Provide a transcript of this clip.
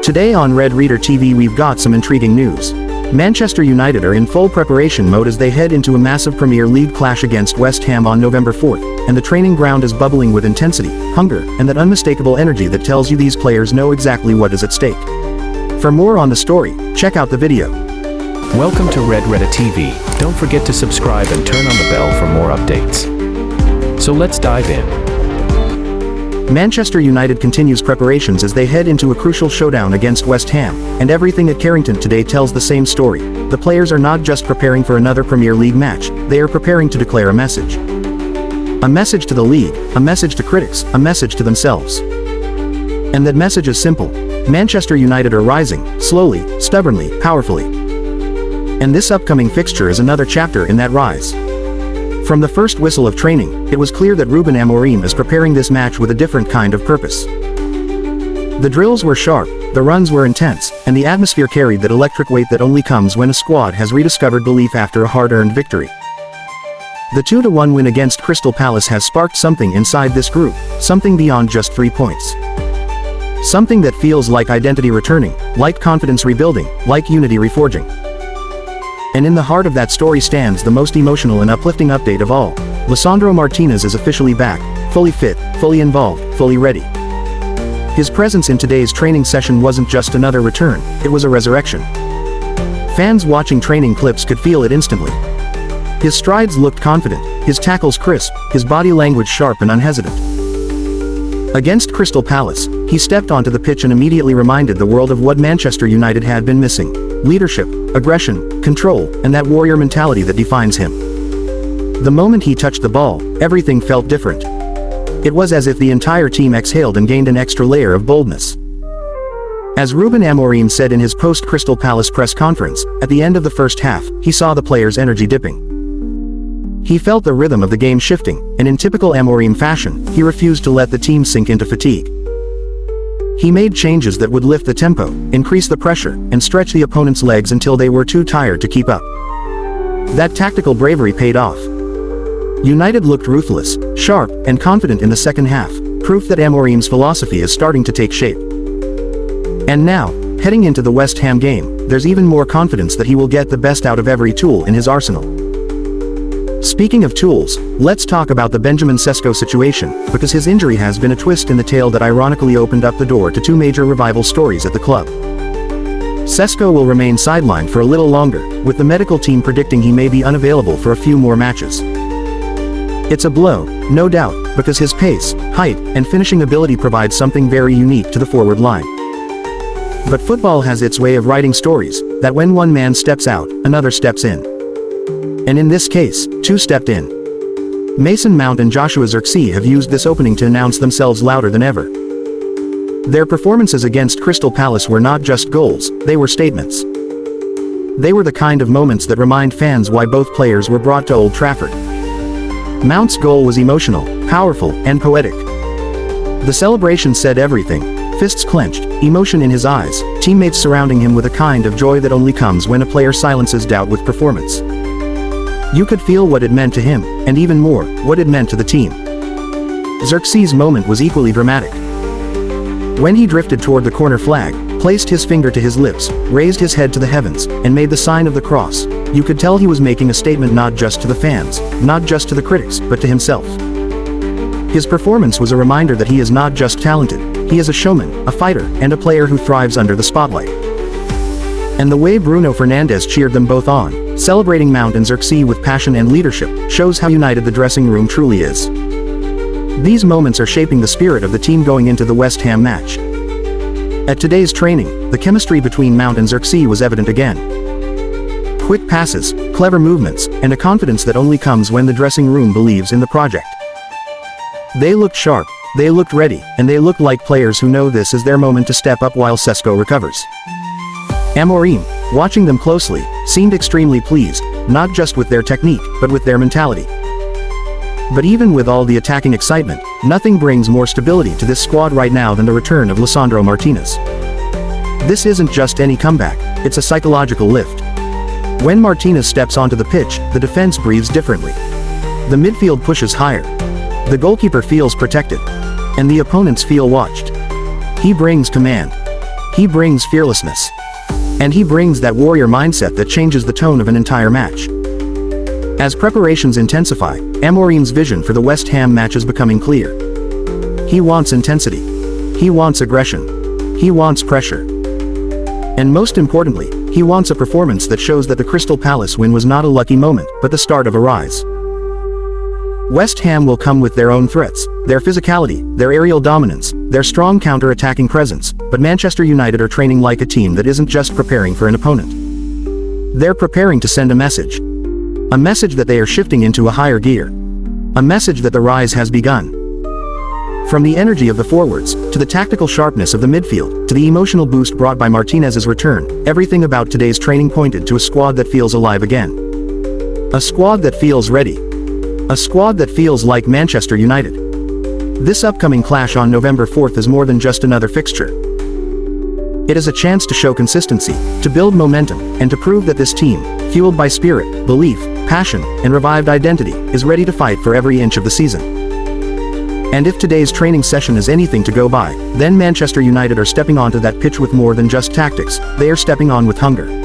Today on Red Reader TV we've got some intriguing news. Manchester United are in full preparation mode as they head into a massive Premier League clash against West Ham on November 4th, and the training ground is bubbling with intensity, hunger, and that unmistakable energy that tells you these players know exactly what is at stake. For more on the story, check out the video. Welcome to Red Reader TV. Don't forget to subscribe and turn on the bell for more updates. So let's dive in. Manchester United continues preparations as they head into a crucial showdown against West Ham, and everything at Carrington today tells the same story. The players are not just preparing for another Premier League match, they are preparing to declare a message. A message to the league, a message to critics, a message to themselves. And that message is simple. Manchester United are rising, slowly, stubbornly, powerfully. And this upcoming fixture is another chapter in that rise. From the first whistle of training, it was clear that Amorim is preparing this match with a different kind of purpose. The drills were sharp, the runs were intense, and the atmosphere carried that electric weight that only comes when a squad has rediscovered belief after a hard-earned victory. The 2-1 win against Crystal Palace has sparked something inside this group, something beyond just 3 points. Something that feels like identity returning, like confidence rebuilding, like unity reforging. And in the heart of that story stands the most emotional and uplifting update of all. Lisandro Martínez is officially back, fully fit, fully involved, fully ready. His presence in today's training session wasn't just another return, it was a resurrection. Fans watching training clips could feel it instantly. His strides looked confident, his tackles crisp, his body language sharp and unhesitant. Against Crystal Palace, he stepped onto the pitch and immediately reminded the world of what Manchester United had been missing: leadership, aggression, control, and that warrior mentality that defines him. The moment he touched the ball, everything felt different. It was as if the entire team exhaled and gained an extra layer of boldness. As Amorim said in his post-Crystal Palace press conference, at the end of the first half, he saw the players' energy dipping. He felt the rhythm of the game shifting, and in typical Amorim fashion, he refused to let the team sink into fatigue. He made changes that would lift the tempo, increase the pressure, and stretch the opponent's legs until they were too tired to keep up. That tactical bravery paid off. United looked ruthless, sharp, and confident in the second half, proof that Amorim's philosophy is starting to take shape. And now, heading into the West Ham game, there's even more confidence that he will get the best out of every tool in his arsenal. Speaking of tools, let's talk about the Benjamin Šeško situation, because his injury has been a twist in the tale that ironically opened up the door to 2 major revival stories at the club. Šeško will remain sidelined for a little longer, with the medical team predicting he may be unavailable for a few more matches. It's a blow, no doubt, because his pace, height, and finishing ability provide something very unique to the forward line. But football has its way of writing stories, that when one man steps out, another steps in. And in this case, 2 stepped in. Mason Mount and Joshua Zirkzee have used this opening to announce themselves louder than ever. Their performances against Crystal Palace were not just goals, they were statements. They were the kind of moments that remind fans why both players were brought to Old Trafford. Mount's goal was emotional, powerful, and poetic. The celebration said everything: fists clenched, emotion in his eyes, teammates surrounding him with a kind of joy that only comes when a player silences doubt with performance. You could feel what it meant to him, and even more, what it meant to the team. Zirkzee's moment was equally dramatic. When he drifted toward the corner flag, placed his finger to his lips, raised his head to the heavens, and made the sign of the cross, you could tell he was making a statement not just to the fans, not just to the critics, but to himself. His performance was a reminder that he is not just talented, he is a showman, a fighter, and a player who thrives under the spotlight. And the way Bruno Fernandes cheered them both on, celebrating Mount and Zirkzee with passion and leadership, shows how united the dressing room truly is. These moments are shaping the spirit of the team going into the West Ham match. At today's training, the chemistry between Mount and Zirkzee was evident again. Quick passes, clever movements, and a confidence that only comes when the dressing room believes in the project. They looked sharp, they looked ready, and they looked like players who know this is their moment to step up while Šeško recovers. Amorim, watching them closely, seemed extremely pleased, not just with their technique, but with their mentality. But even with all the attacking excitement, nothing brings more stability to this squad right now than the return of Lisandro Martínez. This isn't just any comeback, it's a psychological lift. When Martínez steps onto the pitch, the defense breathes differently. The midfield pushes higher. The goalkeeper feels protected. And the opponents feel watched. He brings command. He brings fearlessness. And he brings that warrior mindset that changes the tone of an entire match. As preparations intensify, Amorim's vision for the West Ham match is becoming clear. He wants intensity. He wants aggression. He wants pressure. And most importantly, he wants a performance that shows that the Crystal Palace win was not a lucky moment, but the start of a rise. West Ham will come with their own threats, their physicality, their aerial dominance, their strong counter-attacking presence, but Manchester United are training like a team that isn't just preparing for an opponent. They're preparing to send a message. A message that they are shifting into a higher gear. A message that the rise has begun. From the energy of the forwards, to the tactical sharpness of the midfield, to the emotional boost brought by Martinez's return, everything about today's training pointed to a squad that feels alive again. A squad that feels ready. A squad that feels like Manchester United. This upcoming clash on November 4th is more than just another fixture. It is a chance to show consistency, to build momentum, and to prove that this team, fueled by spirit, belief, passion, and revived identity, is ready to fight for every inch of the season. And if today's training session is anything to go by, then Manchester United are stepping onto that pitch with more than just tactics, they are stepping on with hunger.